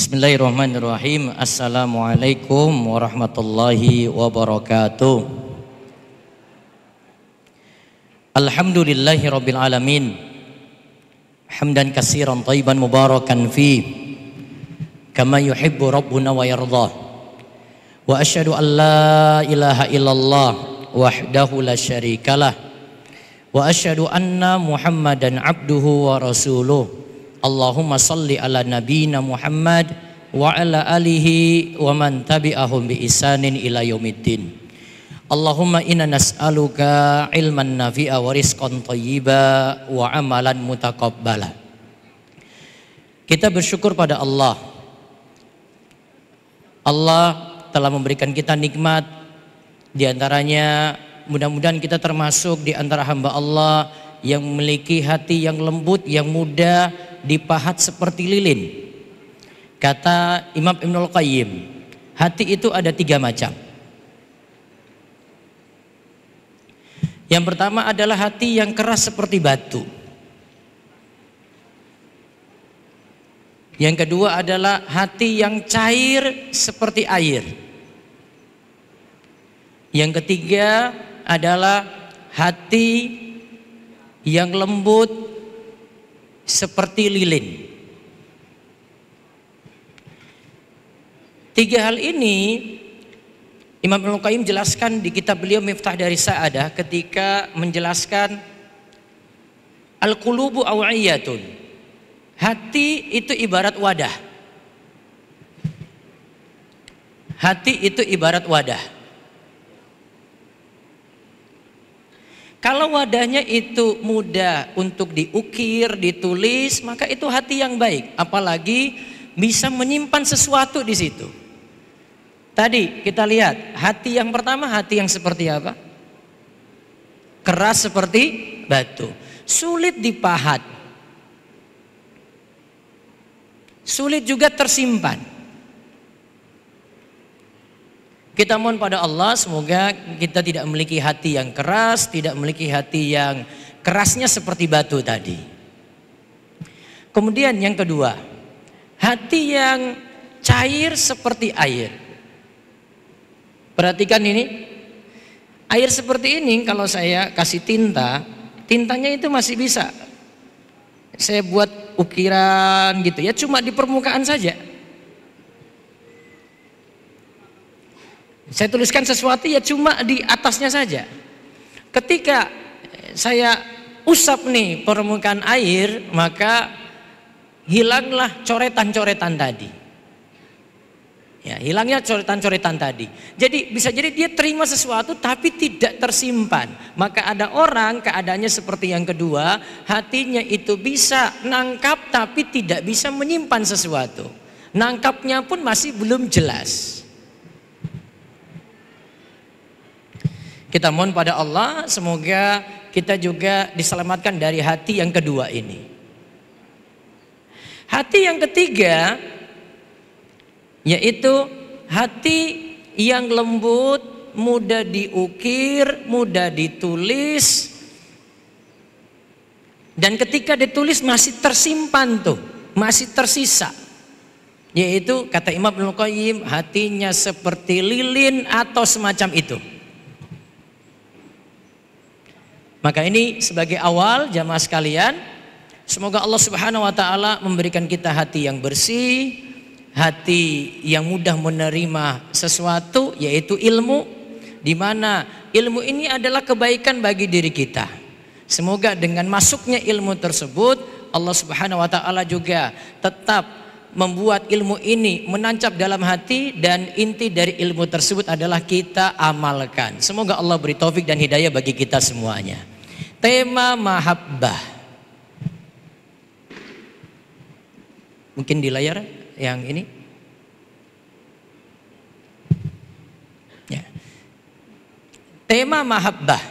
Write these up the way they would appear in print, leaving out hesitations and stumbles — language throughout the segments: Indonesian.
Bismillahirrahmanirrahim. Assalamualaikum warahmatullahi wabarakatuh. Alhamdulillahi rabbil alamin. Hamdan katsiran thayyiban mubarakan fi kama yuhibbu rabbuna wa yardah. Wa asyhadu an la ilaha illallah wahdahu la syarikalah. Wa asyhadu anna Muhammadan abduhu wa rasuluh. Allahumma salli ala nabiyina Muhammad wa ala alihi wa man tabi'ahum bi ihsanin ila yaumiddin. Allahumma inna nas'aluka ilman nafi'a wa rizqan thayyiba wa amalan mutaqabbala. Kita bersyukur pada Allah. Allah telah memberikan kita nikmat, di antaranya mudah-mudahan kita termasuk di antara hamba Allah yang memiliki hati yang lembut, yang mudah dipahat seperti lilin. Kata Imam Ibnul Qayyim, hati itu ada 3 macam. Yang pertama adalah hati yang keras seperti batu. Yang kedua adalah hati yang cair seperti air. Yang ketiga adalah hati yang lembut seperti lilin. 3 hal ini Imam Ibnul Qayyim jelaskan di kitab beliau Miftah dari Sa'adah ketika menjelaskan al-qulubu aw'iyatun. Hati itu ibarat wadah. Hati itu ibarat wadah. Kalau wadahnya itu mudah untuk diukir, ditulis, maka itu hati yang baik. Apalagi bisa menyimpan sesuatu di situ. Tadi kita lihat, hati yang pertama hati yang seperti apa? Keras seperti batu. Sulit dipahat. Sulit juga tersimpan. Kita mohon pada Allah semoga kita tidak memiliki hati yang keras, tidak memiliki hati yang kerasnya seperti batu tadi. Kemudian yang kedua, hati yang cair seperti air. Perhatikan ini, air seperti ini kalau saya kasih tinta, tintanya itu masih bisa saya buat ukiran gitu ya, cuma di permukaan saja. Saya tuliskan sesuatu ya cuma di atasnya saja. Ketika saya usap nih permukaan air, maka hilanglah coretan-coretan tadi. Ya, hilangnya coretan-coretan tadi. Jadi bisa jadi dia terima sesuatu tapi tidak tersimpan. Maka ada orang keadaannya seperti yang kedua, hatinya itu bisa nangkap tapi tidak bisa menyimpan sesuatu. Nangkapnya pun masih belum jelas. Kita mohon pada Allah semoga kita juga diselamatkan dari hati yang kedua ini. Hati yang ketiga yaitu hati yang lembut, mudah diukir, mudah ditulis, dan ketika ditulis masih tersimpan tuh, masih tersisa. Yaitu kata Imam Ibnul Qayyim, hatinya seperti lilin atau semacam itu. Maka ini sebagai awal jamaah sekalian, semoga Allah Subhanahu wa taala memberikan kita hati yang bersih, hati yang mudah menerima sesuatu yaitu ilmu, di mana ilmu ini adalah kebaikan bagi diri kita. Semoga dengan masuknya ilmu tersebut Allah Subhanahu wa taala juga tetap membuat ilmu ini menancap dalam hati, dan inti dari ilmu tersebut adalah kita amalkan. Semoga Allah beri taufik dan hidayah bagi kita semuanya. Tema mahabbah. Mungkin di layar yang ini. Ya. Tema mahabbah.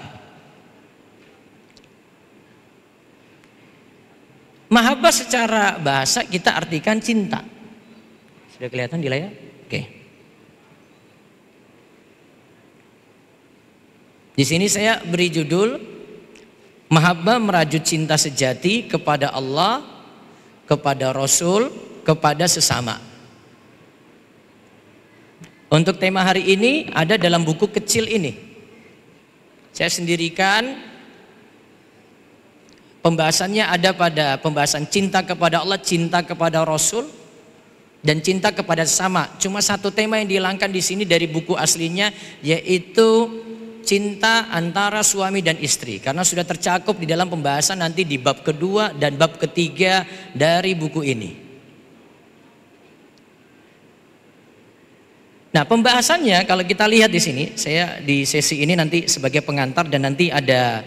Mahabbah secara bahasa kita artikan cinta. Sudah kelihatan di layar? Oke. Di sini saya beri judul Mahabbah merajut cinta sejati kepada Allah, kepada Rasul, kepada sesama. Untuk tema hari ini ada dalam buku kecil ini. Saya sendirikan, pembahasannya ada pada pembahasan cinta kepada Allah, cinta kepada Rasul, dan cinta kepada sesama. Cuma satu tema yang dihilangkan di sini dari buku aslinya, yaitu cinta antara suami dan istri. Karena sudah tercakup di dalam pembahasan nanti di bab kedua dan bab ketiga dari buku ini. Nah, pembahasannya kalau kita lihat di sini, saya di sesi ini nanti sebagai pengantar dan nanti ada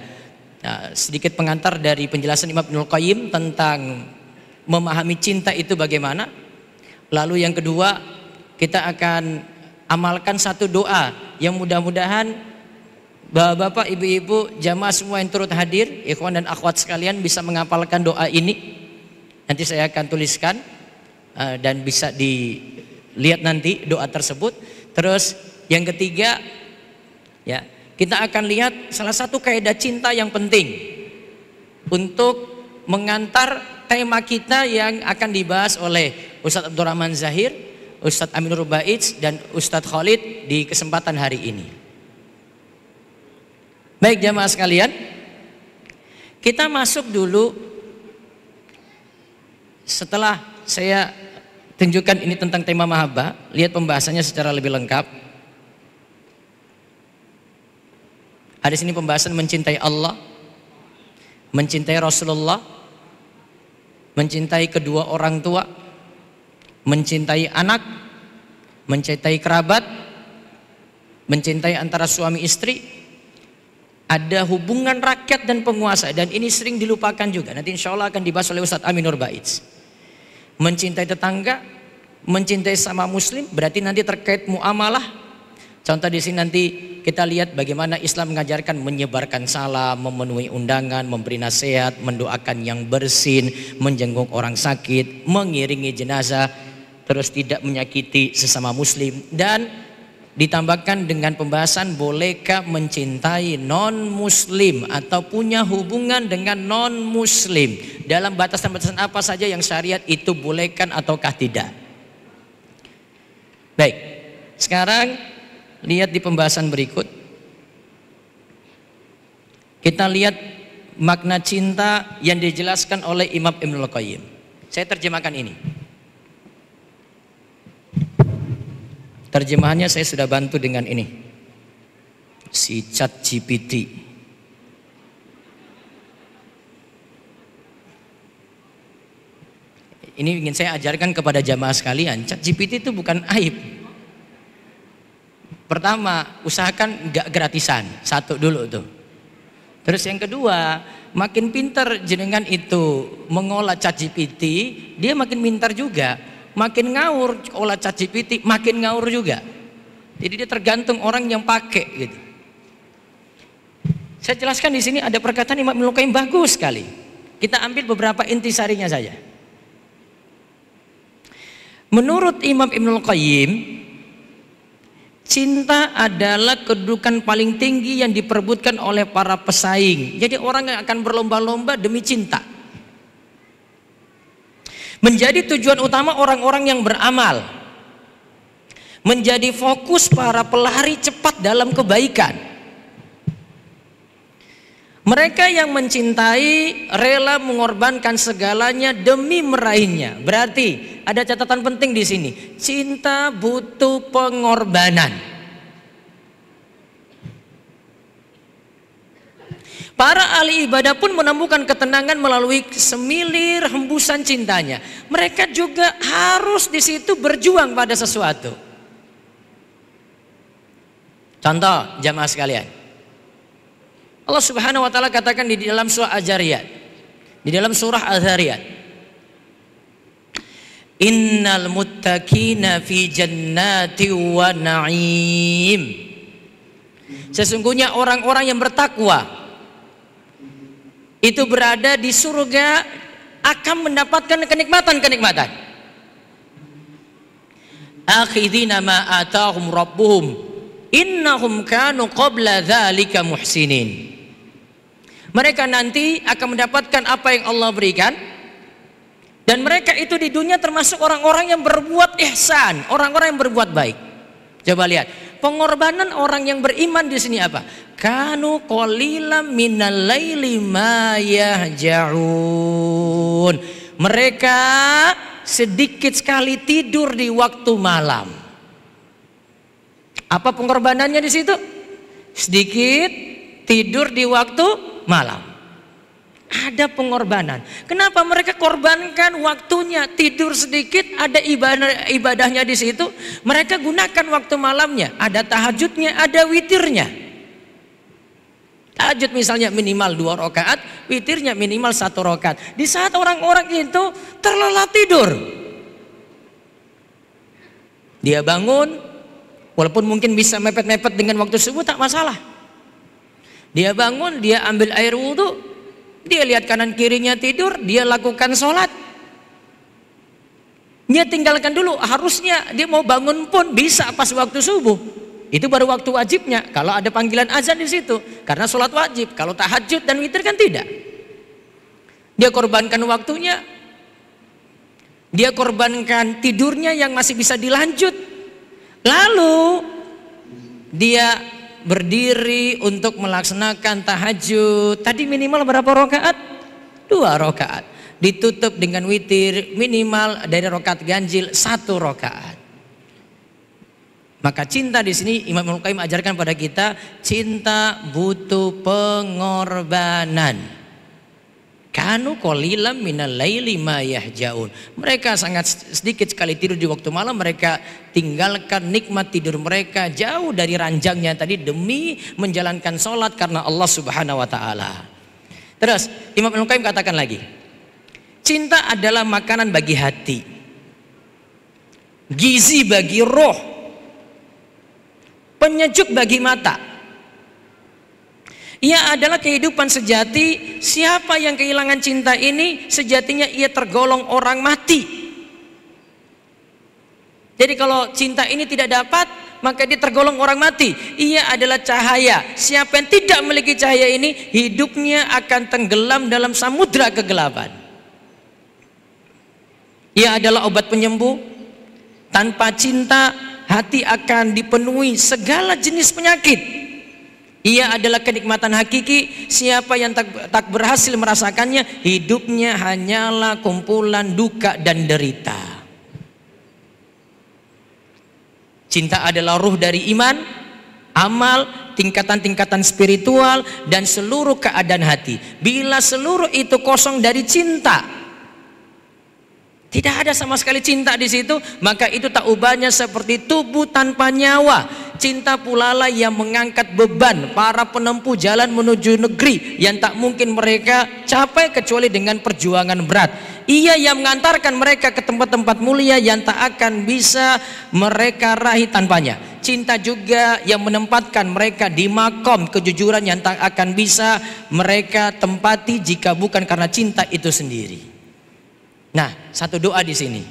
sedikit pengantar dari penjelasan Imam Ibnul Qayyim tentang memahami cinta itu bagaimana. Lalu yang kedua, kita akan amalkan satu doa yang mudah-mudahan bapak-bapak, ibu-ibu, jamaah semua yang turut hadir, ikhwan dan akhwat sekalian bisa menghafalkan doa ini. Nanti saya akan tuliskan dan bisa dilihat nanti doa tersebut. Terus yang ketiga, ya, kita akan lihat salah satu kaidah cinta yang penting untuk mengantar tema kita yang akan dibahas oleh Ustadz Abdurrahman Zahir, Ustadz Aminur Baiz, dan Ustadz Khalid di kesempatan hari ini. Baik jamaah sekalian, kita masuk dulu. Setelah saya tunjukkan ini tentang tema mahabbah, lihat pembahasannya secara lebih lengkap. Ada di sini pembahasan mencintai Allah, mencintai Rasulullah, mencintai kedua orang tua, mencintai anak, mencintai kerabat, mencintai antara suami istri. Ada hubungan rakyat dan penguasa, dan ini sering dilupakan juga. Nanti insya Allah akan dibahas oleh Ustadz Aminur Baiz. Mencintai tetangga, mencintai sama muslim, berarti nanti terkait muamalah. Contoh di sini nanti kita lihat bagaimana Islam mengajarkan menyebarkan salam, memenuhi undangan, memberi nasihat, mendoakan yang bersin, menjenguk orang sakit, mengiringi jenazah, terus tidak menyakiti sesama muslim. Dan ditambahkan dengan pembahasan bolehkah mencintai non muslim atau punya hubungan dengan non muslim, dalam batasan-batasan apa saja yang syariat itu bolehkan ataukah tidak. Baik, sekarang lihat di pembahasan berikut. Kita lihat makna cinta yang dijelaskan oleh Imam Ibnul Qayyim. Saya terjemahkan ini. Terjemahannya saya sudah bantu dengan ini, si ChatGPT. Ini ingin saya ajarkan kepada jamaah sekalian, ChatGPT itu bukan aib. Pertama, usahakan nggak gratisan, satu dulu tuh. Terus yang kedua, makin pintar jenengan itu mengolah ChatGPT, dia makin pintar juga. Makin ngawur olah ChatGPT, makin ngawur juga. Jadi dia tergantung orang yang pakai gitu. Saya jelaskan di sini ada perkataan Imam Ibnul Qayyim bagus sekali. Kita ambil beberapa intisarinya saja. Menurut Imam Ibnul Qayyim, cinta adalah kedudukan paling tinggi yang diperebutkan oleh para pesaing. Jadi orang yang akan berlomba-lomba demi cinta. Menjadi tujuan utama orang-orang yang beramal, menjadi fokus para pelari cepat dalam kebaikan. Mereka yang mencintai rela mengorbankan segalanya demi meraihnya. Berarti ada catatan penting di sini. Cinta butuh pengorbanan. Para ahli ibadah pun menemukan ketenangan melalui semilir hembusan cintanya. Mereka juga harus di situ berjuang pada sesuatu. Contoh jamaah sekalian, Allah Subhanahu wa taala katakan di dalam surah Az-Zariyat, di dalam surah Az-Zariyat, innal muttaqina fi jannati wa na'im. Sesungguhnya orang-orang yang bertakwa itu berada di surga, akan mendapatkan kenikmatan-kenikmatan. Akhidina ma atahum rabbuhum innahum kanu qabla dzalika muhsinin. Mereka nanti akan mendapatkan apa yang Allah berikan, dan mereka itu di dunia termasuk orang-orang yang berbuat ihsan, orang-orang yang berbuat baik. Coba lihat, pengorbanan orang yang beriman di sini apa? Kanu qalilan minal laili ma yahja'un. Mereka sedikit sekali tidur di waktu malam. Apa pengorbanannya di situ? Sedikit tidur di waktu malam. Ada pengorbanan. Kenapa mereka korbankan waktunya tidur sedikit? Ada ibadahnya di situ. Mereka gunakan waktu malamnya. Ada tahajudnya, ada witirnya. Tahajud misalnya minimal 2 rakaat, witirnya minimal 1 rakaat. Di saat orang-orang itu terlelap tidur, dia bangun, walaupun mungkin bisa mepet-mepet dengan waktu subuh, tak masalah. Dia bangun, dia ambil air wudhu, dia lihat kanan kirinya tidur, dia lakukan sholat. Dia tinggalkan dulu, harusnya dia mau bangun pun bisa pas waktu subuh. Itu baru waktu wajibnya. Kalau ada panggilan azan di situ, karena sholat wajib. Kalau tahajud dan witir kan tidak. Dia korbankan waktunya, dia korbankan tidurnya yang masih bisa dilanjut. Lalu dia berdiri untuk melaksanakan tahajud. Tadi minimal berapa rakaat? 2 rakaat. Ditutup dengan witir minimal dari rakaat ganjil 1 rakaat. Maka cinta di sini Imam Ibnu Qayyim ajarkan pada kita, cinta butuh pengorbanan. Kanu qalilan minal laili ma yahjaun. Mereka sangat sedikit sekali tidur di waktu malam. Mereka tinggalkan nikmat tidur mereka jauh dari ranjangnya tadi demi menjalankan sholat karena Allah Subhanahu wa ta'ala. Terus Imam Ibnu Qayyim katakan lagi, cinta adalah makanan bagi hati, gizi bagi roh, penyejuk bagi mata. Ia adalah kehidupan sejati. Siapa yang kehilangan cinta ini, sejatinya ia tergolong orang mati. Jadi kalau cinta ini tidak dapat, maka dia tergolong orang mati. Ia adalah cahaya. Siapa yang tidak memiliki cahaya ini, hidupnya akan tenggelam dalam samudra kegelapan. Ia adalah obat penyembuh. Tanpa cinta, hati akan dipenuhi segala jenis penyakit. Ia adalah kenikmatan hakiki. Siapa yang tak berhasil merasakannya, hidupnya hanyalah kumpulan duka dan derita. Cinta adalah ruh dari iman, amal, tingkatan-tingkatan spiritual, dan seluruh keadaan hati. Bila seluruh itu kosong dari cinta, tidak ada sama sekali cinta di situ, maka itu tak ubahnya seperti tubuh tanpa nyawa. Cinta pula lah yang mengangkat beban para penempuh jalan menuju negeri yang tak mungkin mereka capai kecuali dengan perjuangan berat. Ia yang mengantarkan mereka ke tempat-tempat mulia yang tak akan bisa mereka raih tanpanya. Cinta juga yang menempatkan mereka di makom kejujuran yang tak akan bisa mereka tempati jika bukan karena cinta itu sendiri. Nah, satu doa di sini.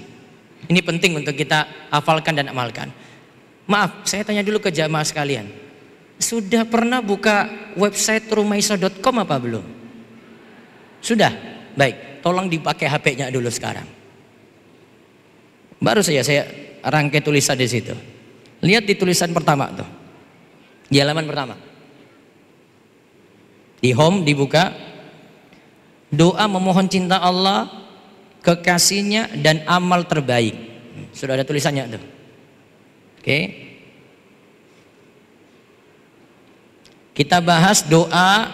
Ini penting untuk kita hafalkan dan amalkan. Maaf, saya tanya dulu ke jamaah sekalian. Sudah pernah buka website rumaiso.com apa belum? Sudah? Baik, tolong dipakai HP-nya dulu sekarang. Baru saja saya rangkai tulisan di situ. Lihat di tulisan pertama tuh. Di halaman pertama. Di home dibuka. Doa memohon cinta Allah, kekasihnya, dan amal terbaik. Sudah ada tulisannya tuh. Oke. Kita bahas doa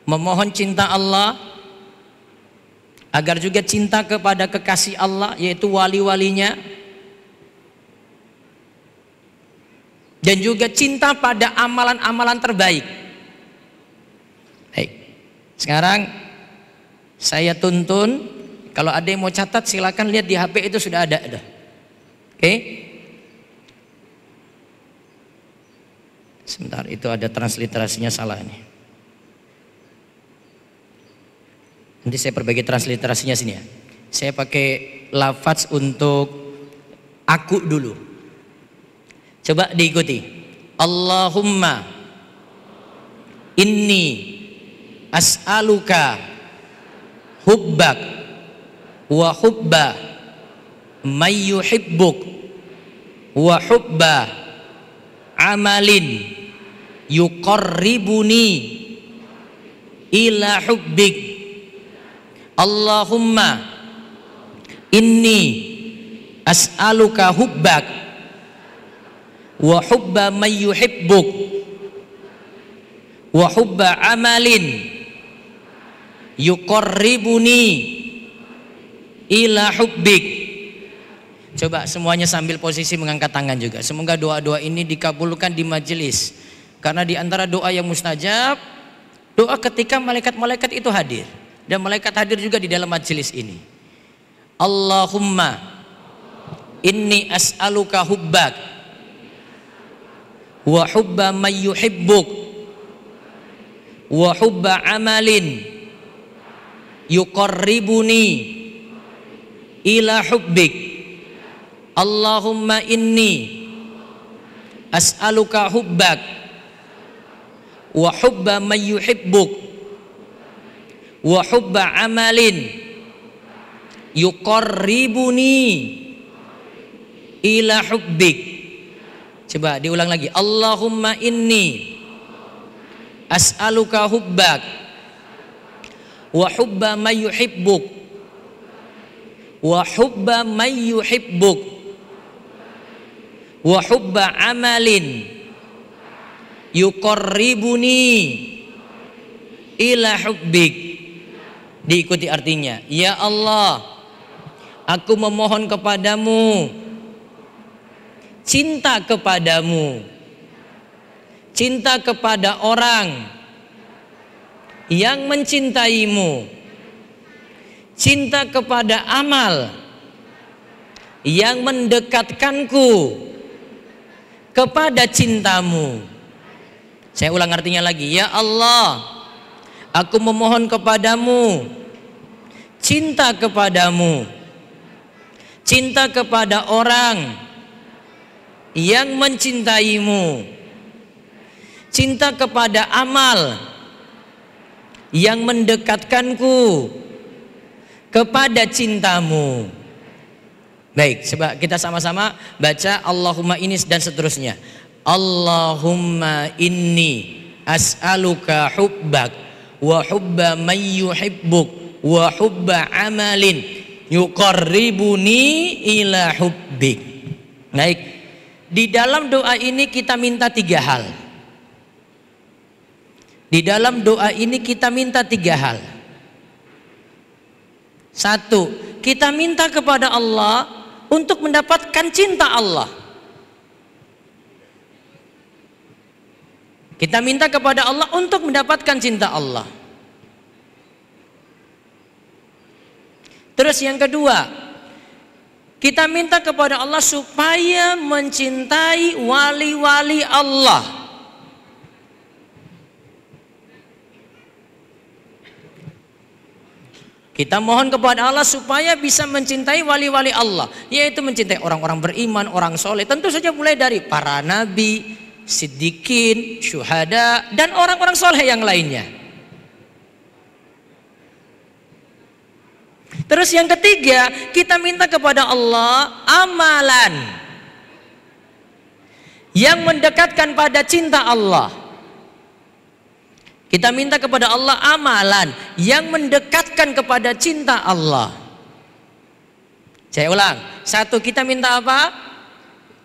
memohon cinta Allah, agar juga cinta kepada kekasih Allah, yaitu wali-walinya, dan juga cinta pada amalan-amalan terbaik. Baik. Sekarang saya tuntun, kalau ada yang mau catat silakan lihat di HP itu sudah ada. Oke. Sebentar, itu ada transliterasinya salah nih. Nanti saya perbaiki transliterasinya sini ya. Saya pakai lafaz untuk aku dulu. Coba diikuti. Allahumma inni as'aluka hubbak wa hubba may yuhibbuk wa hubba amalin yuqarribuni ila hubbik. Allahumma inni as'aluka hubbak wa hubba man yuhibbuk wa hubba amalin yuqarribuni ila hubbik. Coba semuanya sambil posisi mengangkat tangan juga. Semoga doa-doa ini dikabulkan di majelis. Karena di antara doa yang mustajab, doa ketika malaikat-malaikat itu hadir. Dan malaikat hadir juga di dalam majelis ini. Allahumma inni as'aluka hubbak wa hubba man yuhibbuk wa hubba amalin yuqarribuni ila hubbik. Allahumma inni as'aluka hubbak wa hubba man yuhibbuk wa hubba amalin yuqarribuni ila hubbik. Coba diulang lagi. Allahumma inni as'aluka hubbak wa hubba man yuhibbuk wa hubba man yuhibbuk wa hubba amalin yuqarribuni ila hubbik. Diikuti artinya. Ya Allah, aku memohon kepadamu cinta kepadamu, cinta kepada orang yang mencintaimu, cinta kepada amal yang mendekatkanku kepada cintamu. Saya ulang artinya lagi. Ya Allah, aku memohon kepadamu cinta kepadamu, cinta kepada orang yang mencintaimu, cinta kepada amal yang mendekatkanku kepada cintamu. Baik, coba kita sama-sama baca Allahumma inni dan seterusnya. Allahumma inni as'aluka hubbak wa hubba man yuhibbuk wa hubba amalin yuqarribuni ila hubbik. Baik, di dalam doa ini kita minta 3 hal. Di dalam doa ini kita minta 3 hal. 1, kita minta kepada Allah untuk mendapatkan cinta Allah. Kita minta kepada Allah untuk mendapatkan cinta Allah. Terus yang kedua, kita minta kepada Allah supaya mencintai wali-wali Allah. Kita mohon kepada Allah supaya bisa mencintai wali-wali Allah, yaitu mencintai orang-orang beriman, orang soleh. Tentu saja mulai dari para nabi, siddiqin, syuhada, dan orang-orang soleh yang lainnya. Terus yang ketiga, kita minta kepada Allah amalan yang mendekatkan pada cinta Allah. Kita minta kepada Allah amalan yang mendekatkan kepada cinta Allah. Saya ulang. 1, kita minta apa?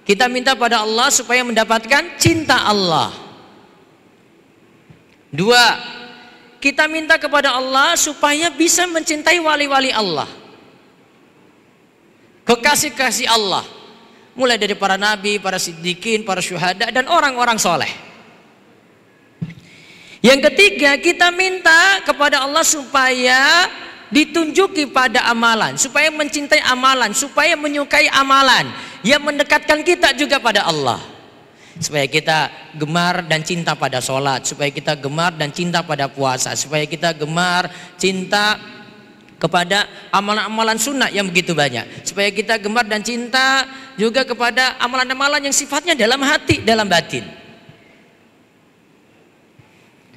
Kita minta pada Allah supaya mendapatkan cinta Allah. 2, kita minta kepada Allah supaya bisa mencintai wali-wali Allah, kekasih-kasih Allah, mulai dari para nabi, para siddiqin, para syuhada, dan orang-orang soleh. Yang ketiga, kita minta kepada Allah supaya ditunjuki pada amalan, supaya mencintai amalan, supaya menyukai amalan yang mendekatkan kita juga pada Allah. Supaya kita gemar dan cinta pada sholat, supaya kita gemar dan cinta pada puasa, supaya kita gemar cinta kepada amalan-amalan sunnah yang begitu banyak, supaya kita gemar dan cinta juga kepada amalan-amalan yang sifatnya dalam hati, dalam batin.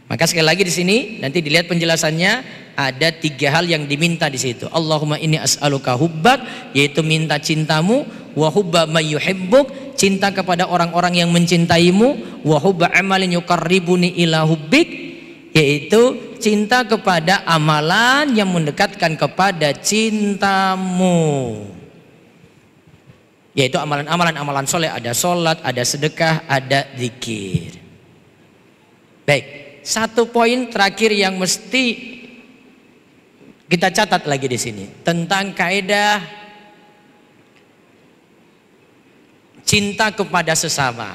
Maka sekali lagi di sini nanti dilihat penjelasannya, ada 3 hal yang diminta di situ. Allahumma inni as'aluka hubbak, yaitu minta cintamu, wa hubba may yuhibbuk, cinta kepada orang-orang yang mencintaimu, wa hubba amalin yuqarribuni ila hubbik, yaitu cinta kepada amalan yang mendekatkan kepada cintamu, yaitu amalan soleh, ada sholat, ada sedekah, ada zikir. Baik, satu poin terakhir yang mesti kita catat lagi di sini tentang kaidah cinta kepada sesama.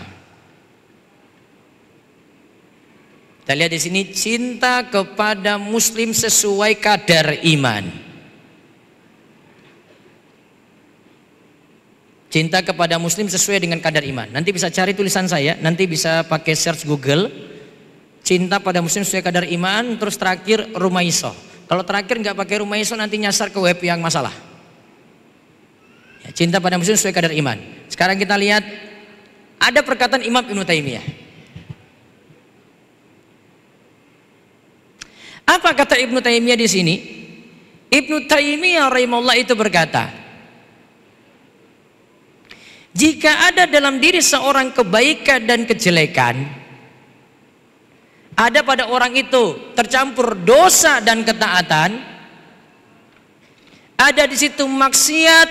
Kita lihat di sini, cinta kepada muslim sesuai kadar iman. Cinta kepada muslim sesuai dengan kadar iman. Nanti bisa cari tulisan saya, nanti bisa pakai search Google. Cinta pada muslim sesuai kadar iman, terus terakhir Rumaiso. Kalau terakhir nggak pakai Rumaiso nanti nyasar ke web yang masalah. Ya, cinta pada muslim sesuai kadar iman. Sekarang kita lihat ada perkataan Imam Ibnu Taimiyah. Apa kata Ibnu Taimiyah di sini? Ibnu Taimiyah rahimahullah itu berkata, jika ada dalam diri seorang kebaikan dan kejelekan, ada pada orang itu tercampur dosa dan ketaatan, ada di situ maksiat,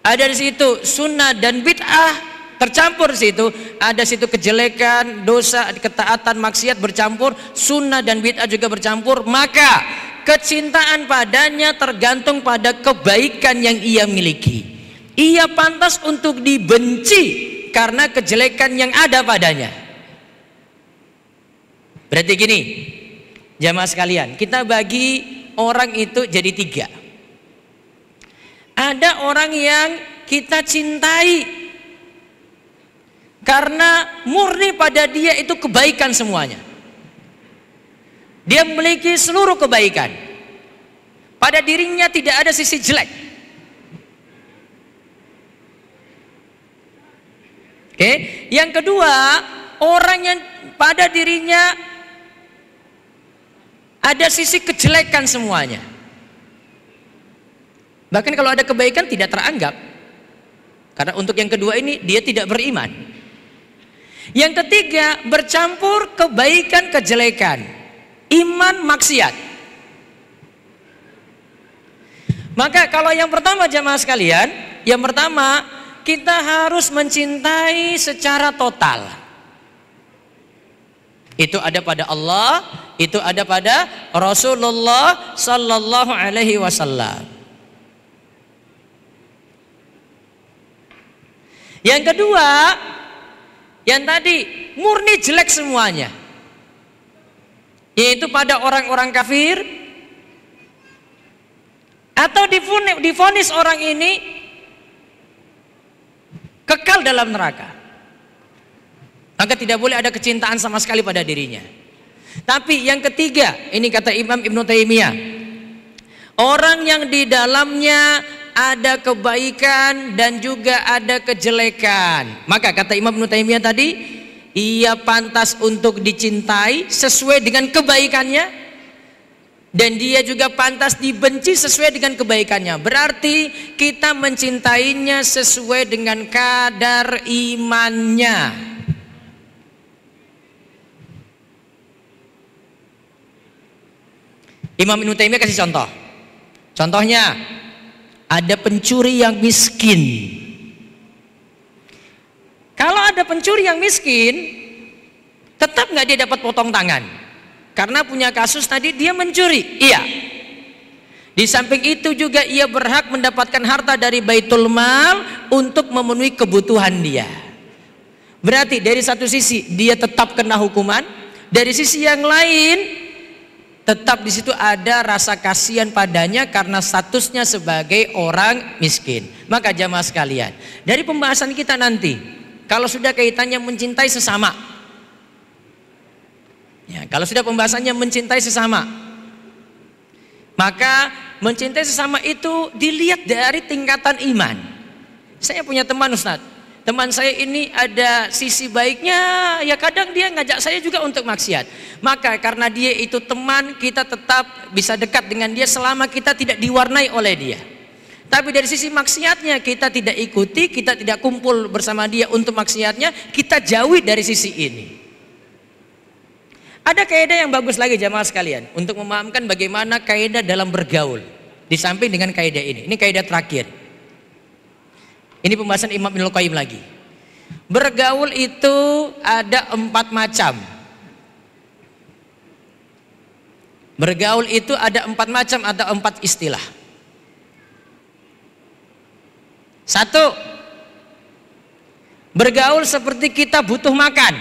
ada di situ sunnah dan bid'ah tercampur di situ, ada situ kejelekan, dosa, ketaatan, maksiat bercampur, sunnah dan bid'ah juga bercampur, maka kecintaan padanya tergantung pada kebaikan yang ia miliki. Ia pantas untuk dibenci karena kejelekan yang ada padanya. Berarti gini, jamaah sekalian, kita bagi orang itu jadi 3. Ada orang yang kita cintai karena murni pada dia itu kebaikan semuanya. Dia memiliki seluruh kebaikan. Pada dirinya tidak ada sisi jelek. Oke, yang kedua, orang yang pada dirinya ada sisi kejelekan semuanya. Bahkan kalau ada kebaikan tidak teranggap. Karena untuk yang kedua ini dia tidak beriman. Yang ketiga, bercampur kebaikan kejelekan, iman maksiat. Maka kalau yang pertama jamaah sekalian, yang pertama kita harus mencintai secara total. Itu ada pada Allah, itu ada pada Rasulullah sallallahu alaihi wasallam. Yang kedua, yang tadi murni jelek semuanya, yaitu pada orang-orang kafir, atau divonis orang ini kekal dalam neraka. Maka tidak boleh ada kecintaan sama sekali pada dirinya. Tapi yang ketiga, ini kata Imam Ibnu Taimiyah, orang yang di dalamnya ada kebaikan dan juga ada kejelekan. Maka kata Imam Ibnu Taimiyah tadi, ia pantas untuk dicintai sesuai dengan kebaikannya, dan dia juga pantas dibenci sesuai dengan kebaikannya. Berarti kita mencintainya sesuai dengan kadar imannya. Imam Ibnu Taimiyah kasih contoh. Contohnya, ada pencuri yang miskin. Kalau ada pencuri yang miskin, tetap nggak dia dapat potong tangan? Karena punya kasus tadi dia mencuri. Iya. Di samping itu juga ia berhak mendapatkan harta dari Baitul Mal untuk memenuhi kebutuhan dia. Berarti dari satu sisi dia tetap kena hukuman, dari sisi yang lain tetap di situ ada rasa kasihan padanya karena statusnya sebagai orang miskin. Maka jamaah sekalian, dari pembahasan kita nanti, kalau sudah kaitannya mencintai sesama, ya, kalau sudah pembahasannya mencintai sesama, maka mencintai sesama itu dilihat dari tingkatan iman. Saya punya teman Ustadz, teman saya ini ada sisi baiknya, ya kadang dia ngajak saya juga untuk maksiat. Maka karena dia itu teman, kita tetap bisa dekat dengan dia selama kita tidak diwarnai oleh dia. Tapi dari sisi maksiatnya kita tidak ikuti, kita tidak kumpul bersama dia untuk maksiatnya, kita jauhi dari sisi ini. Ada kaidah yang bagus lagi jamaah sekalian untuk memahamkan bagaimana kaidah dalam bergaul. Di samping dengan kaidah ini kaidah terakhir. Ini pembahasan Imam Ibnul Qayyim lagi. Bergaul itu ada 4 macam. Bergaul itu ada 4 macam atau 4 istilah. 1. Bergaul seperti kita butuh makan.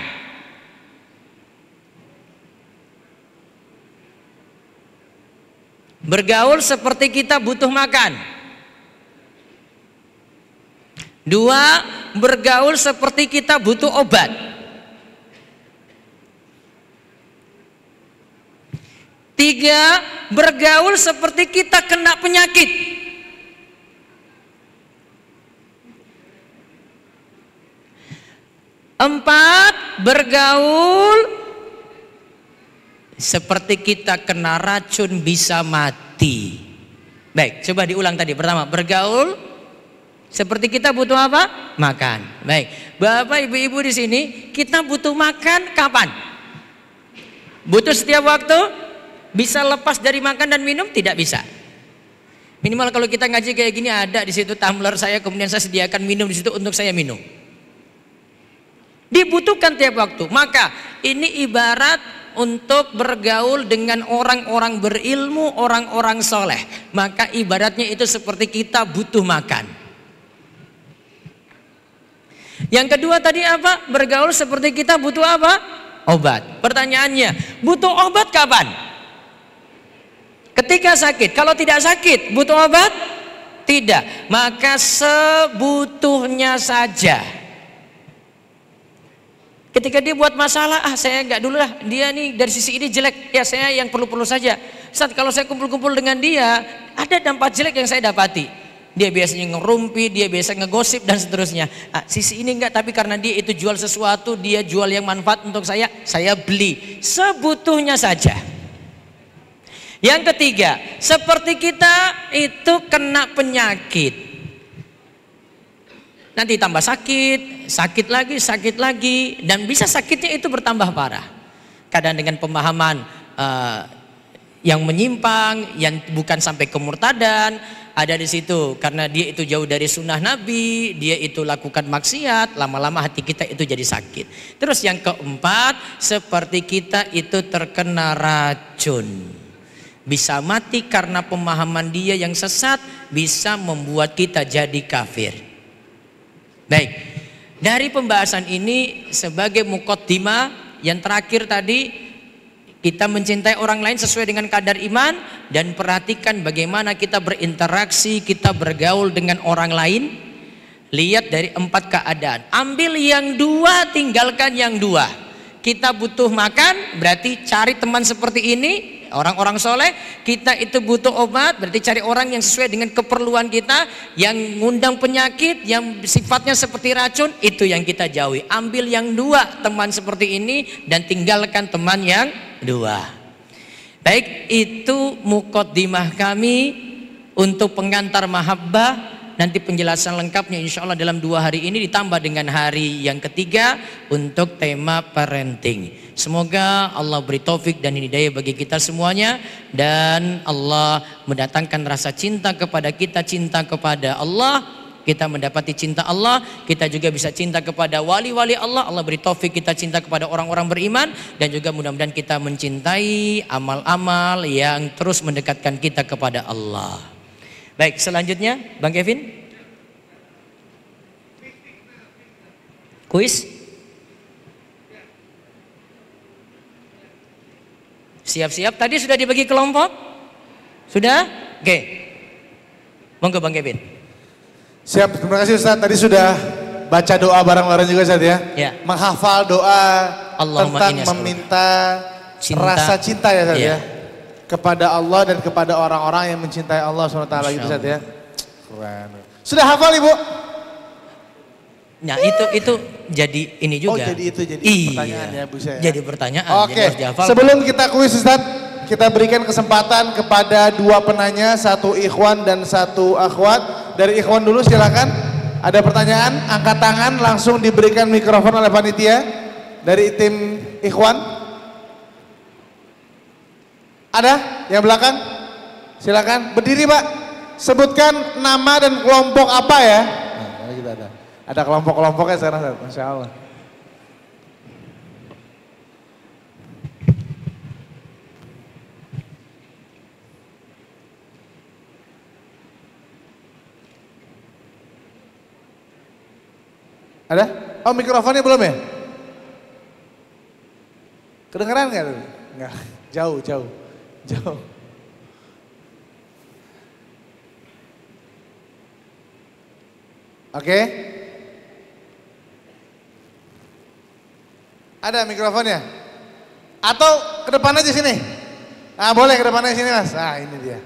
Bergaul seperti kita butuh makan. 2. Bergaul seperti kita butuh obat. 3. Bergaul seperti kita kena penyakit. 4. Bergaul seperti kita kena racun bisa mati. Baik, coba diulang tadi. Pertama, bergaul seperti kita butuh apa? Makan. Baik, Bapak Ibu-ibu di sini, kita butuh makan kapan? Butuh setiap waktu? Bisa lepas dari makan dan minum? Tidak bisa. Minimal kalau kita ngaji kayak gini ada di situ tumbler saya, kemudian saya sediakan minum di situ untuk saya minum. Dibutuhkan tiap waktu. Maka ini ibarat untuk bergaul dengan orang-orang berilmu, orang-orang soleh. Maka ibaratnya itu seperti kita butuh makan. Yang kedua tadi apa? Bergaul seperti kita butuh apa? Obat. Pertanyaannya, butuh obat kapan? Ketika sakit. Kalau tidak sakit, butuh obat? Tidak. Maka sebutuhnya saja. Ketika dia buat masalah, saya enggak dulu lah, dia nih dari sisi ini jelek, ya saya yang perlu-perlu saja. Saat kalau saya kumpul-kumpul dengan dia, ada dampak jelek yang saya dapati. Dia biasanya ngerumpi, dia biasa ngegosip dan seterusnya. Sisi ini enggak, tapi karena dia itu jual sesuatu, dia jual yang manfaat untuk saya beli. Sebutuhnya saja. Yang ketiga, seperti kita itu kena penyakit. Nanti tambah sakit, sakit lagi, dan bisa sakitnya itu bertambah parah. Kadang dengan pemahaman yang menyimpang, yang bukan sampai kemurtadan, ada di situ karena dia itu jauh dari sunnah Nabi, dia itu lakukan maksiat, lama-lama hati kita itu jadi sakit. Terus yang keempat, seperti kita itu terkena racun, bisa mati karena pemahaman dia yang sesat, bisa membuat kita jadi kafir. Baik, dari pembahasan ini sebagai muqaddimah yang terakhir tadi, kita mencintai orang lain sesuai dengan kadar iman dan perhatikan bagaimana kita berinteraksi, kita bergaul dengan orang lain. Lihat dari 4 keadaan, ambil yang 2, tinggalkan yang 2. Kita butuh makan, berarti cari teman seperti ini, orang-orang soleh. Kita itu butuh obat, berarti cari orang yang sesuai dengan keperluan kita. Yang ngundang penyakit, yang sifatnya seperti racun, itu yang kita jauhi. Ambil yang 2, teman seperti ini, dan tinggalkan teman yang 2. Baik, itu muqaddimah kami untuk pengantar mahabbah. Nanti penjelasan lengkapnya insya Allah dalam 2 hari ini, ditambah dengan hari yang ketiga untuk tema parenting. Semoga Allah beri taufik dan hidayah bagi kita semuanya, dan Allah mendatangkan rasa cinta kepada kita, cinta kepada Allah. Kita mendapati cinta Allah, kita juga bisa cinta kepada wali-wali Allah. Allah beri taufik kita cinta kepada orang-orang beriman, dan juga mudah-mudahan kita mencintai amal-amal yang terus mendekatkan kita kepada Allah. Baik, selanjutnya Bang Kevin, kuis. Siap-siap, tadi sudah dibagi kelompok? Sudah? Oke, monggo Bang Kevin. Siap, terima kasih Ustaz. Tadi sudah baca doa bareng-bareng juga Ustaz ya, menghafal doa tentang meminta rasa cinta ya Ustaz ya, kepada Allah dan kepada orang-orang yang mencintai Allah SWT gitu Ustaz ya. Keren. Sudah hafal Ibu? Nah itu jadi ini juga. Oh jadi itu jadi pertanyaan ya Bu saya. Jadi pertanyaan. Oke, sebelum kita kuis Ustaz, kita berikan kesempatan kepada dua penanya, satu ikhwan dan satu akhwat. Dari ikhwan dulu silakan. Ada pertanyaan, angkat tangan, langsung diberikan mikrofon oleh panitia. Dari tim ikhwan. Ada? Yang belakang? Silakan. Berdiri Pak. Sebutkan nama dan kelompok apa ya? Nah, kita ada kelompok-kelompoknya sekarang, Masya Allah. Ada? Oh, mikrofonnya belum ya? Kedengeran nggak? Nggak. Jauh. Oke. Ada mikrofonnya? Atau ke depan aja sini? Ah, boleh ke depan aja sini Mas. Ah, ini dia.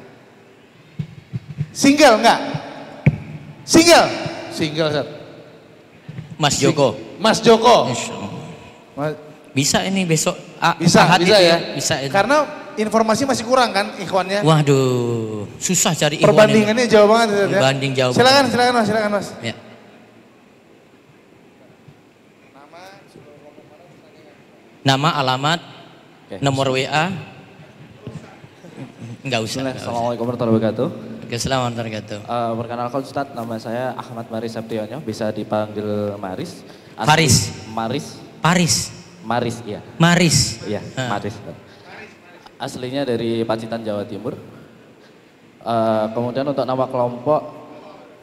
Single enggak? Single, Seth. Mas Joko. Bisa ini besok. Bisa ya. Bisa. Karena informasi masih kurang kan ikhwannya. Waduh, susah cari ikhwan. Perbandingannya jauh banget. Perbanding jauh. Silakan Mas. Ya. Nama, alamat, nomor WA. Enggak usah. Assalamualaikum warahmatullahi wabarakatuh. Assalamualaikum. Perkenalkan Ustadz, nama saya Ahmad Maris Septiono, bisa dipanggil Maris. Maris, iya. Maris. Aslinya dari Pacitan, Jawa Timur. Kemudian untuk nama kelompok,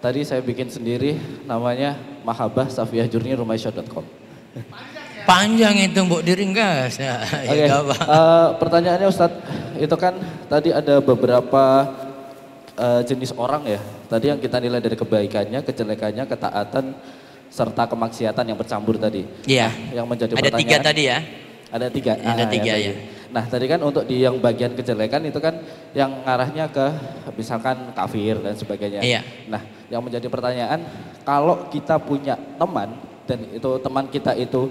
tadi saya bikin sendiri, namanya Mahabbah Safiyah Jurni Rumaisya.com. Panjang itu Mbok diringkas. Ya, okay. Pertanyaannya Ustadz, itu kan tadi ada beberapa jenis orang ya. Tadi yang kita nilai dari kebaikannya, kejelekannya, ketaatan, serta kemaksiatan yang bercampur tadi. Iya. Yang menjadi ada pertanyaan. Ada 3 tadi ya? Ada 3. Ada 3 ya. Nah tadi kan untuk di yang bagian kejelekan itu kan yang ngarahnya ke misalkan kafir dan sebagainya. Iya. Nah yang menjadi pertanyaan, kalau kita punya teman dan itu teman kita itu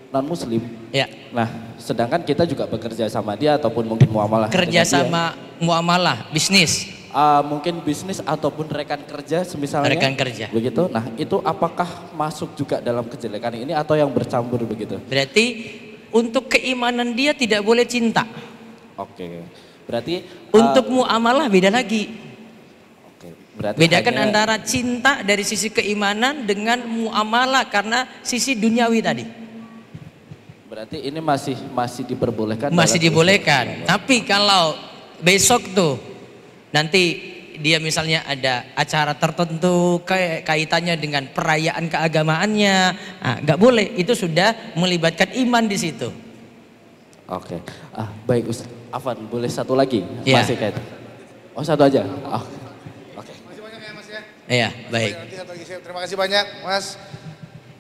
non muslim. Iya. Nah sedangkan kita juga bekerja sama dia ataupun mungkin muamalah. Kerja sama muamalah, bisnis. Mungkin bisnis ataupun rekan kerja semisalnya. Rekan kerja. Begitu. Nah itu apakah masuk juga dalam kejelekan ini atau yang bercampur begitu? Berarti untuk keimanan dia tidak boleh cinta. Oke. Berarti untuk muamalah beda lagi. Oke. Berarti bedakan antara cinta dari sisi keimanan dengan muamalah karena sisi duniawi tadi. Berarti ini masih diperbolehkan. Masih dibolehkan. Tapi kalau besok tuh nanti dia misalnya ada acara tertentu kaitannya dengan perayaan keagamaannya, nggak boleh. Itu sudah melibatkan iman di situ. Oke. Baik Ustaz Afan, boleh satu lagi? Ya. Masih kayak itu. Oh satu aja. Oke. Terima kasih banyak ya Mas ya. Iya baik. Terima kasih banyak Mas.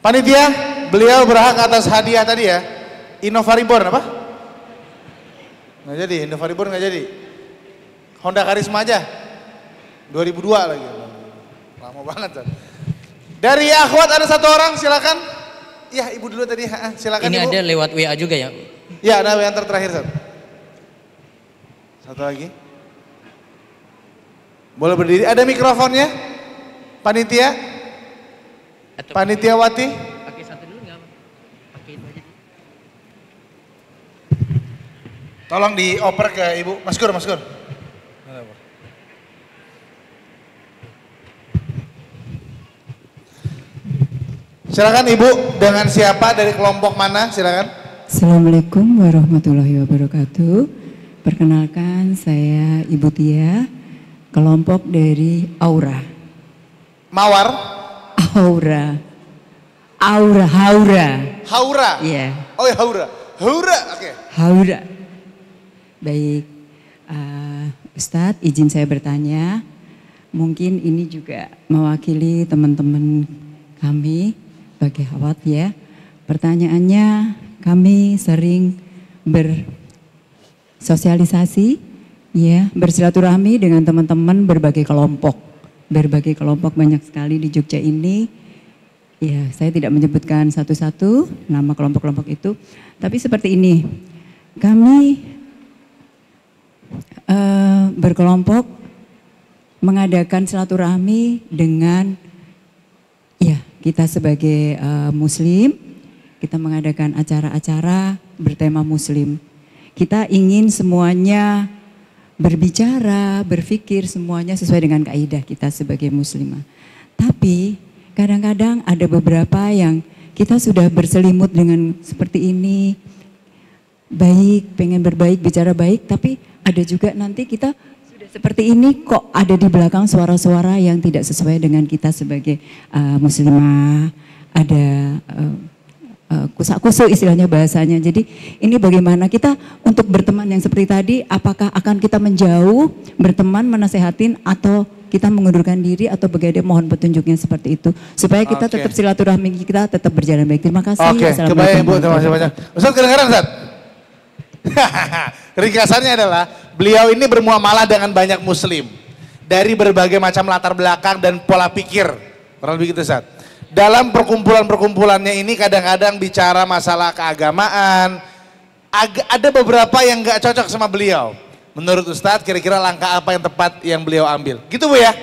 Panitia, beliau berhak atas hadiah tadi ya. Innova Reborn apa? Nggak jadi, Innova Reborn nggak jadi. Honda Karisma aja. 2002 lagi. Lama banget. Dari akhwat ada satu orang, silakan. Iya, Ibu dulu tadi, silakan. Ini Ibu. ada lewat WA juga ya? Iya, ada WA yang terakhir. Satu lagi. Boleh berdiri, ada mikrofonnya? Panitia? Panitiawati? Pakai satu dulu enggak? Pakai itu aja. Tolong dioper ke Ibu. Mas Gur. Silakan Ibu, dengan siapa, dari kelompok mana, silakan. Assalamualaikum warahmatullahi wabarakatuh. Perkenalkan saya Ibu Tia, kelompok dari Aura. Mawar? Haura. Iya. Oh ya Haura, oke. Haura. Baik, Ustadz izin saya bertanya, mungkin ini juga mewakili teman-teman kami bagi akhwat ya. Pertanyaannya, kami sering bersosialisasi ya, bersilaturahmi dengan teman-teman berbagai kelompok banyak sekali di Jogja ini. Ya, saya tidak menyebutkan satu-satu nama kelompok-kelompok itu, tapi seperti ini. Kami berkelompok, mengadakan silaturahmi dengan ya kita sebagai muslim, kita mengadakan acara-acara bertema muslim. Kita ingin semuanya berbicara, berpikir semuanya sesuai dengan kaidah kita sebagai muslimah. Tapi kadang-kadang ada beberapa yang kita sudah berselimut dengan seperti ini, baik, pengen berbaik, bicara baik, tapi ada juga nanti kita sudah seperti ini kok ada di belakang suara-suara yang tidak sesuai dengan kita sebagai muslimah, ada kusak-kusuk istilahnya bahasanya. Jadi ini bagaimana kita untuk berteman yang seperti tadi, apakah akan kita menjauh, berteman, menasehatin, atau kita mengundurkan diri, atau bagaimana, mohon petunjuknya seperti itu. Supaya kita tetap silaturahmi kita tetap berjalan baik. Terima kasih. Oke, kebayang Bu, terima kasih banyak. Ustaz kedengaran Ustaz? Ringkasannya adalah beliau ini bermuamalah dengan banyak muslim. Dari berbagai macam latar belakang dan pola pikir. Kurang lebih gitu Ustaz. Dalam perkumpulan-perkumpulannya ini kadang-kadang bicara masalah keagamaan, ada beberapa yang gak cocok sama beliau. Menurut Ustadz kira-kira langkah apa yang tepat yang beliau ambil? Gitu Bu ya?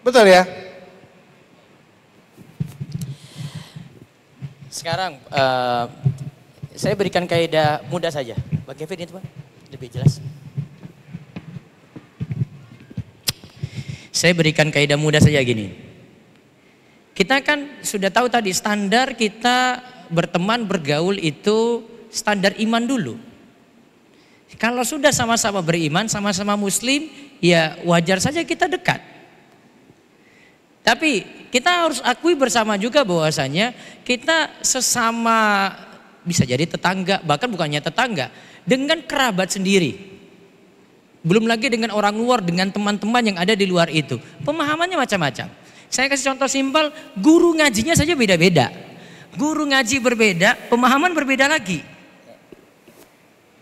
Betul ya? Sekarang saya berikan kaidah mudah saja. Pak Kevin itu Pak, lebih jelas. Saya berikan kaidah mudah saja gini. Kita kan sudah tahu tadi standar kita berteman bergaul itu standar iman dulu. Kalau sudah sama-sama beriman, sama-sama muslim, ya wajar saja kita dekat. Tapi kita harus akui bersama juga bahwasanya kita sesama, bisa jadi tetangga, bahkan bukannya tetangga, dengan kerabat sendiri. Belum lagi dengan orang luar, dengan teman-teman yang ada di luar itu. Pemahamannya macam-macam. Saya kasih contoh simpel, guru ngajinya saja beda-beda. Guru ngaji berbeda, pemahaman berbeda lagi.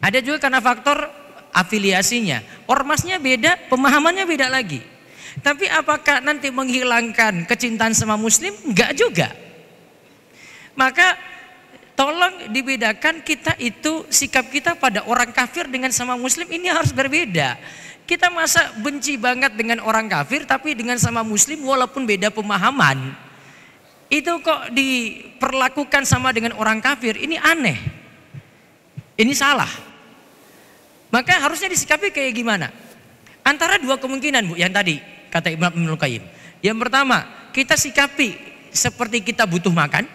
Ada juga karena faktor afiliasinya. Ormasnya beda, pemahamannya beda lagi. Tapi apakah nanti menghilangkan kecintaan sama muslim? Enggak juga. Maka tolong dibedakan kita itu, sikap kita pada orang kafir dengan sama muslim ini harus berbeda. Kita masa benci banget dengan orang kafir tapi dengan sama muslim walaupun beda pemahaman. Itu kok diperlakukan sama dengan orang kafir, ini aneh. Ini salah. Maka harusnya disikapi kayak gimana? Antara dua kemungkinan Bu, yang tadi kata Ibnu Qayyim. Yang pertama, kita sikapi seperti kita butuh makan.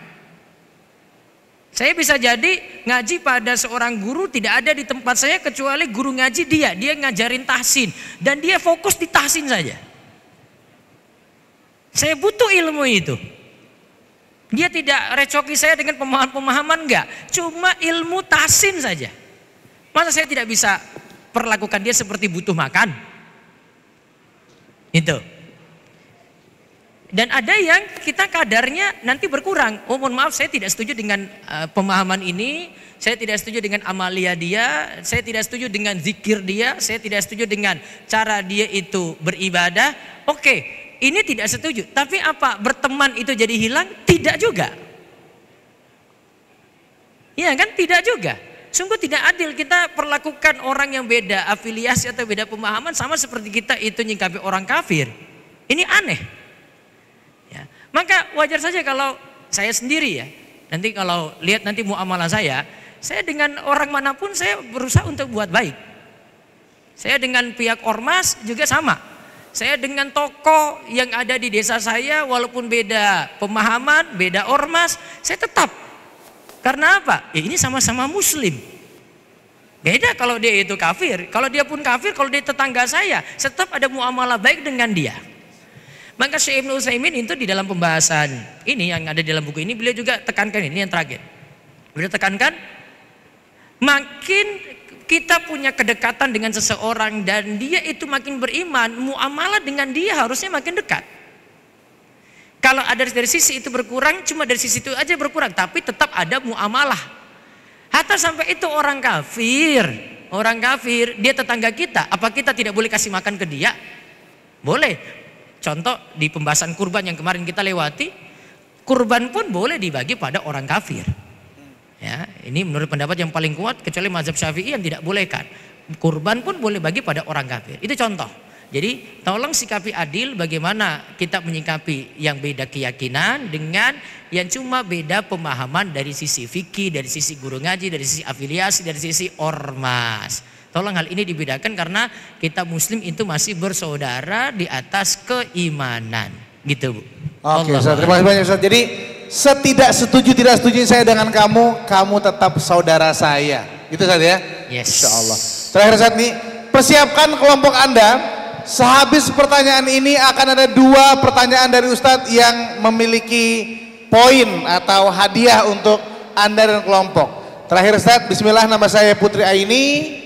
Saya bisa jadi ngaji pada seorang guru tidak ada di tempat saya kecuali guru ngaji dia ngajarin tahsin dan dia fokus di tahsin saja. Saya butuh ilmu itu. Dia tidak recoki saya dengan pemahaman enggak, cuma ilmu tahsin saja. Masa saya tidak bisa perlakukan dia seperti butuh makan? Itu. Dan ada yang kita kadarnya nanti berkurang. Oh mohon maaf, saya tidak setuju dengan pemahaman ini, saya tidak setuju dengan amalia dia, saya tidak setuju dengan zikir dia, saya tidak setuju dengan cara dia itu beribadah. Oke, ini tidak setuju. Tapi apa, berteman itu jadi hilang? Tidak juga. Ya kan, tidak juga. Sungguh tidak adil kita perlakukan orang yang beda afiliasi atau beda pemahaman sama seperti kita itu nyikapi orang kafir. Ini aneh. Ya. Maka wajar saja kalau saya sendiri ya, nanti kalau lihat nanti muamalah saya dengan orang manapun saya berusaha untuk buat baik. Saya dengan pihak ormas juga sama. Saya dengan tokoh yang ada di desa saya walaupun beda pemahaman, beda ormas, saya tetap. Karena apa? Ya ini sama-sama muslim. Beda kalau dia itu kafir. Kalau dia pun kafir, kalau dia tetangga saya, tetap ada muamalah baik dengan dia. Maka Syekh Ibnu Utsaimin itu di dalam pembahasan ini yang ada di dalam buku ini, beliau juga tekankan ini yang terakhir. Beliau tekankan makin kita punya kedekatan dengan seseorang dan dia itu makin beriman, muamalah dengan dia harusnya makin dekat. Kalau ada dari sisi itu berkurang, cuma dari sisi itu aja berkurang, tapi tetap ada muamalah. Hatta sampai itu orang kafir, dia tetangga kita, apa kita tidak boleh kasih makan ke dia? Boleh. Contoh di pembahasan kurban yang kemarin kita lewati, kurban pun boleh dibagi pada orang kafir. Ya, ini menurut pendapat yang paling kuat kecuali mazhab Syafi'i yang tidak bolehkan. Kurban pun boleh bagi pada orang kafir. Itu contoh. Jadi tolong sikapi adil bagaimana kita menyikapi yang beda keyakinan dengan yang cuma beda pemahaman dari sisi fikih, dari sisi guru ngaji, dari sisi afiliasi, dari sisi ormas. Tolong hal ini dibedakan karena kita muslim itu masih bersaudara di atas keimanan. Gitu Bu. Oke Ustaz, terima kasih banyak Ustaz. Jadi setidak setuju tidak setuju saya dengan kamu, kamu tetap saudara saya. Gitu Ustaz ya? Yes. Insya Allah. Terakhir Ustaz nih, persiapkan kelompok Anda. Sehabis pertanyaan ini akan ada 2 pertanyaan dari Ustadz yang memiliki poin atau hadiah untuk Anda dan kelompok. Terakhir Ustadz, bismillah, nama saya Putri Aini.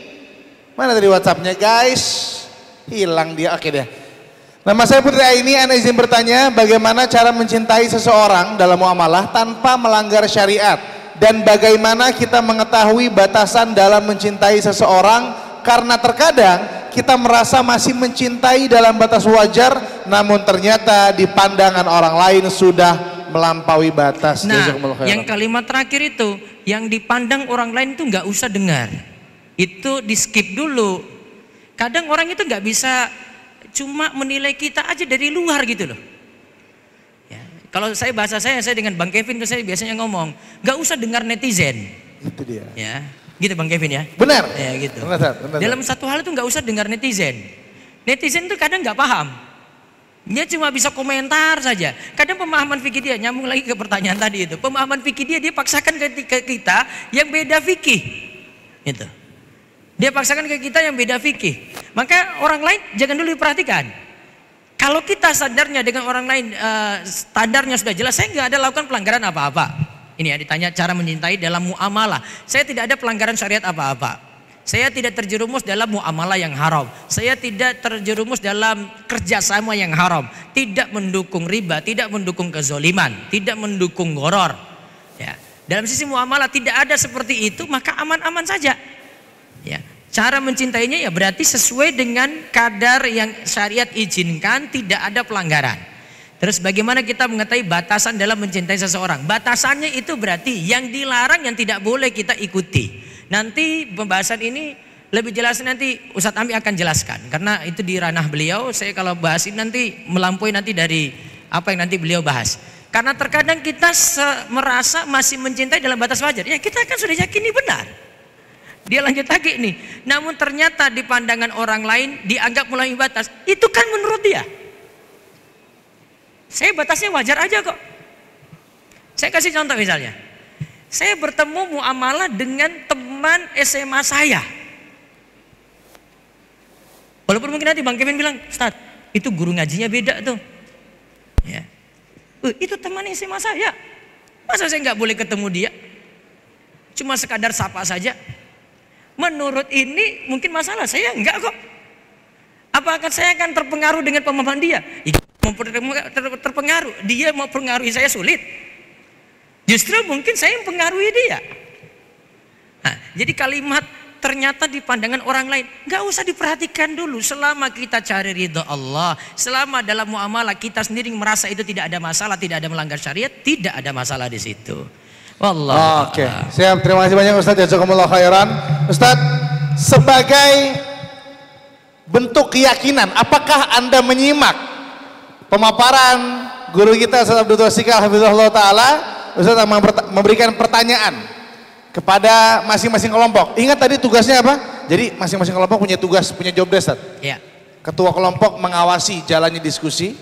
Mana tadi WhatsAppnya guys? Hilang dia, oke deh. Nama saya Putri Aini, Anda izin bertanya bagaimana cara mencintai seseorang dalam muamalah tanpa melanggar syariat. Dan bagaimana kita mengetahui batasan dalam mencintai seseorang karena terkadang kita merasa masih mencintai dalam batas wajar, namun ternyata di pandangan orang lain sudah melampaui batas. Nah, yang kalimat terakhir itu, yang dipandang orang lain itu nggak usah dengar, itu di skip dulu. Kadang orang itu nggak bisa cuma menilai kita aja dari luar gitu loh. Ya, kalau saya bahasa saya dengan Bang Kevin itu saya biasanya ngomong, nggak usah dengar netizen. Itu dia. Ya. Gitu Bang Kevin ya? Benar. Ya gitu. Benar. Dalam satu hal itu nggak usah dengar netizen. Netizen itu kadang nggak paham. Dia cuma bisa komentar saja. Kadang pemahaman fikih dia, nyambung lagi ke pertanyaan tadi itu. Pemahaman fikih dia paksakan ke kita yang beda fikih. Itu. Dia paksakan ke kita yang beda fikih. Maka orang lain jangan dulu diperhatikan. Kalau kita sadarnya dengan orang lain standarnya sudah jelas, saya nggak ada lakukan pelanggaran apa-apa. Ini ya, ditanya cara mencintai dalam muamalah. Saya tidak ada pelanggaran syariat apa-apa. Saya tidak terjerumus dalam muamalah yang haram. Saya tidak terjerumus dalam kerjasama yang haram. Tidak mendukung riba, tidak mendukung kezoliman, tidak mendukung goror. Ya. Dalam sisi muamalah tidak ada seperti itu, maka aman-aman saja. Ya. Cara mencintainya ya berarti sesuai dengan kadar yang syariat izinkan, tidak ada pelanggaran. Terus bagaimana kita mengetahui batasan dalam mencintai seseorang? Batasannya itu berarti yang dilarang yang tidak boleh kita ikuti. Nanti pembahasan ini lebih jelas nanti Ustadz Ami akan jelaskan. Karena itu di ranah beliau, saya kalau bahas ini nanti melampaui nanti dari apa yang nanti beliau bahas. Karena terkadang kita merasa masih mencintai dalam batas wajar. Ya kita kan sudah yakin ini benar. Dia lanjut lagi nih. Namun ternyata di pandangan orang lain dianggap melampaui batas. Itu kan menurut dia. Saya batasnya wajar aja kok. Saya kasih contoh misalnya. Saya bertemu muamalah dengan teman SMA saya. Walaupun mungkin nanti Bang Kevin bilang, Ustaz, itu guru ngajinya beda tuh. Ya. Itu teman SMA saya. Masa saya nggak boleh ketemu dia? Cuma sekadar sapa saja. Menurut ini mungkin masalah, saya enggak kok. Apakah saya akan terpengaruh dengan pemahaman dia? Terpengaruh, dia mau pengaruhi saya sulit. Justru mungkin saya yang pengaruhi dia. Nah, jadi kalimat ternyata di pandangan orang lain nggak usah diperhatikan dulu. Selama kita cari ridho Allah, selama dalam muamalah kita sendiri merasa itu tidak ada masalah, tidak ada melanggar syariat, tidak ada masalah di situ. Wallah. Oke, siap. Terima kasih banyak Ustadz. Jazakumullah khairan. Ustadz, sebagai bentuk keyakinan, apakah Anda menyimak pemaparan guru kita Ustaz Abdul Twasikal hafizahullah ta'ala? Ustaz memberikan pertanyaan kepada masing-masing kelompok. Ingat tadi tugasnya apa? Jadi masing-masing kelompok punya tugas, punya job desk. Ya. Ketua kelompok mengawasi jalannya diskusi.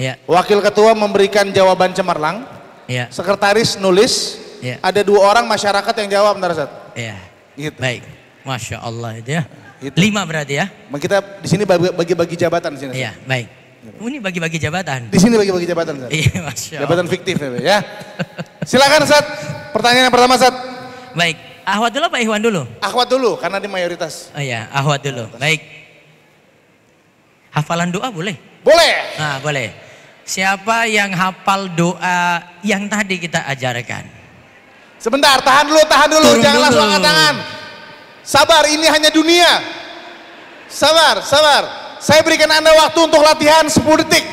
Ya. Wakil ketua memberikan jawaban cemerlang. Ya. Sekretaris nulis. Ya. Ada 2 orang masyarakat yang jawab, bentar Ustaz. Ya. Gitu. Baik. Masya Allah itu ya. Gitu. 5 berarti ya. Kita di sini bagi-bagi jabatan di sini. Iya, baik. Ini bagi-bagi jabatan. Di sini bagi-bagi jabatan, Ustaz. Iya, Masya Allah. Jabatan fiktif ya. Silakan Ustaz. Pertanyaan yang pertama Ustaz. Baik. Ahwat dulu apa Ikhwan dulu? Ahwat dulu karena di mayoritas. Oh iya, Ahwat dulu. Baik. Hafalan doa boleh? Boleh. Nah, boleh. Siapa yang hafal doa yang tadi kita ajarkan? Sebentar, tahan dulu. Jangan langsung angkat tangan. Sabar, ini hanya dunia. Sabar. Saya berikan Anda waktu untuk latihan 10 detik.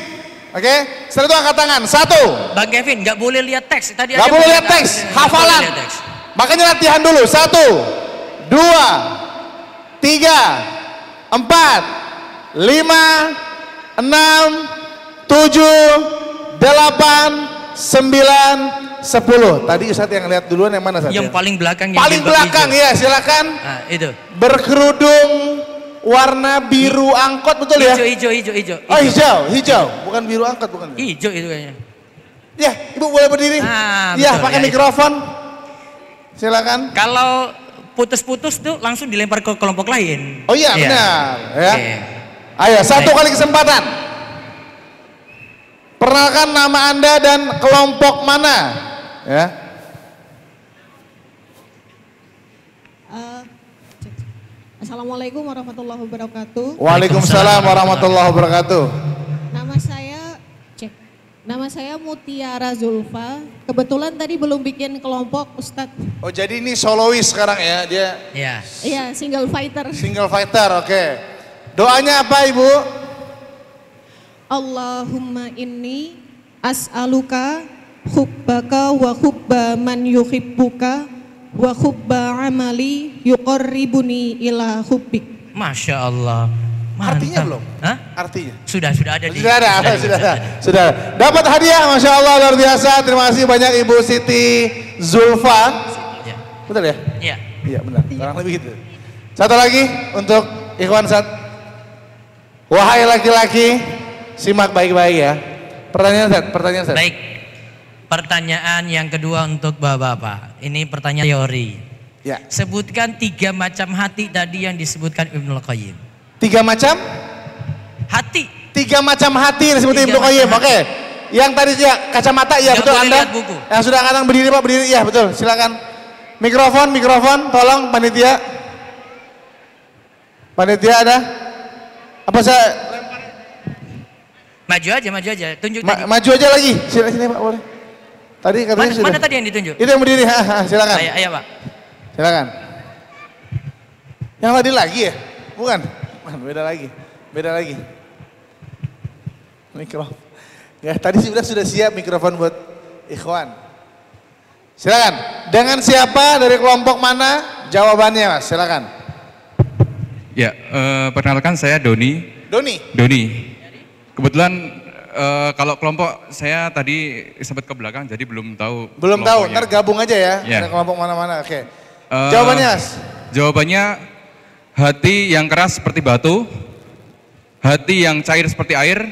Oke? Setelah itu angkat tangan. 1. Bang Kevin, nggak boleh lihat teks. Tadi nggak boleh lihat teks, hafalan. Makanya latihan dulu. 1, 2, 3, 4, 5, 6, 7, 8, 9, 10. Tadi Ustadz yang lihat duluan yang mana Ustadz? Yang paling belakang. Paling belakang ya, silakan. Nah, itu. Berkerudung warna biru angkot, betul ya? Hijau. Oh hijau. Bukan biru angkot, bukan. Hijau itu kayaknya. Ya, Ibu boleh berdiri. Ya, pakai mikrofon. Silakan. Kalau putus-putus tuh langsung dilempar ke kelompok lain. Oh iya, benar. Ya. Ayo, satu kali kesempatan. Perkenalkan nama Anda dan kelompok mana? Ya. Assalamualaikum warahmatullahi wabarakatuh. Waalaikumsalam warahmatullahi wabarakatuh. Nama saya Mutiara Zulfa. Kebetulan tadi belum bikin kelompok, Ustadz. Oh, jadi ini solois sekarang ya dia? Iya, single fighter. Single fighter, oke. Doanya apa, Ibu? Allahumma inni as'aluka hubbaka wa hubba man yuhibbuka wa hubba amali yuqarribuni ila hubbik. Masya Allah. Mantap. Artinya belum? Hah? Artinya? Sudah ada. Sudah. Dapat hadiah, Masya Allah, luar biasa. Terima kasih banyak Ibu Siti Zulfa. Ya. Betul ya? Iya. Iya benar, kurang lebih gitu. Satu lagi untuk Ikhwan Sat. Wahai laki-laki, simak baik-baik ya. Pertanyaan Sat. Baik. Pertanyaan yang kedua untuk Bapak-Bapak. Ini pertanyaan teori. Ya. Sebutkan 3 macam hati tadi yang disebutkan Ibnul Qayyim. 3 macam? Hati. 3 macam hati yang disebut Ibnu Qayyim. Oke. Yang tadi ya kacamata, iya betul Anda. Buku. Yang sudah angkatan berdiri Pak, berdiri. Iya betul. Silakan. Mikrofon, tolong panitia. Panitia ada? Apa saya? Maju aja. Tunjuk tadi. Maju aja lagi. Sini Pak, boleh. Tadi katanya sudah. Mana tadi yang ditunjuk? Itu yang berdiri. Silakan. Ayo Pak. Silakan. Yang tadi lagi ya? Bukan. Beda lagi. Mikrofon. Ya, tadi sudah siap mikrofon buat Ikhwan. Silakan. Dengan siapa dari kelompok mana? Jawabannya Mas, silakan. Ya, perkenalkan saya Doni. Kebetulan kalau kelompok saya tadi sempat ke belakang, jadi belum tahu. Ntar gabung aja ya. Ada kelompok mana-mana. Oke. Jawabannya Mas? Jawabannya hati yang keras seperti batu, hati yang cair seperti air,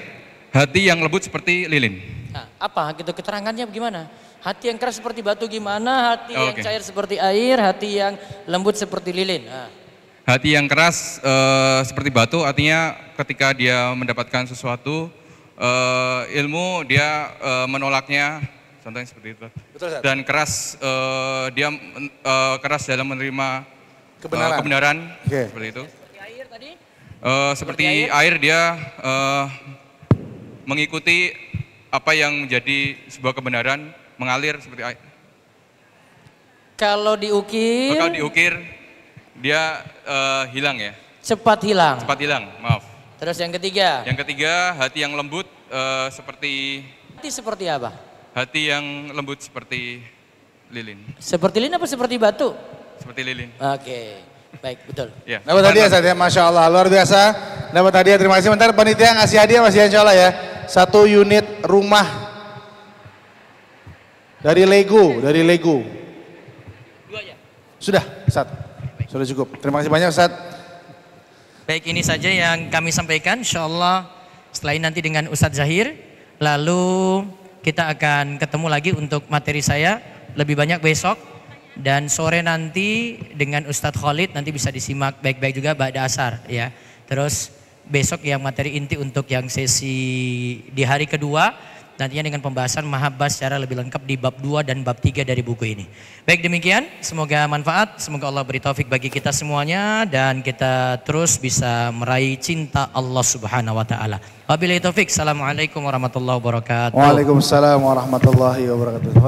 hati yang lembut seperti lilin. Nah, apa gitu keterangannya gimana? Hati yang keras seperti batu gimana? Hati yang cair seperti air, hati yang lembut seperti lilin. Hati yang keras seperti batu artinya ketika dia mendapatkan sesuatu ilmu dia menolaknya, contohnya seperti itu. Betul, dan keras dia keras dalam menerima kebenaran. Seperti itu. Seperti air tadi? Seperti air dia mengikuti apa yang menjadi sebuah kebenaran, mengalir seperti air. Kalau diukir dia hilang ya. Cepat hilang, maaf. Terus yang ketiga? Yang ketiga hati yang lembut seperti. Hati seperti apa? Hati yang lembut seperti lilin. Seperti lilin apa seperti batu? Seperti lilin. Oke, baik betul. Ya. Dapat hadiah saja, Masya Allah, luar biasa. Dapat hadiah, terima kasih. Bentar panitia ngasih hadiah Mas Insya Allah ya. 1 unit rumah dari Lego. 2 aja. Sudah, Ustaz. Sudah cukup. Terima kasih banyak Ustaz. Baik, ini saja yang kami sampaikan. Insya Allah setelah ini nanti dengan Ustadz Zahir. Lalu kita akan ketemu lagi untuk materi saya lebih banyak besok. Dan sore nanti dengan Ustadz Khalid nanti bisa disimak baik-baik juga ba'da asar ya. Terus besok yang materi inti untuk yang sesi di hari kedua nantinya dengan pembahasan mahabbah secara lebih lengkap di bab 2 dan bab 3 dari buku ini. Baik demikian, semoga manfaat, semoga Allah beri taufik bagi kita semuanya dan kita terus bisa meraih cinta Allah Subhanahu wa taala. Wabillahi taufik. Assalamualaikum warahmatullahi wabarakatuh. Waalaikumsalam warahmatullahi wabarakatuh.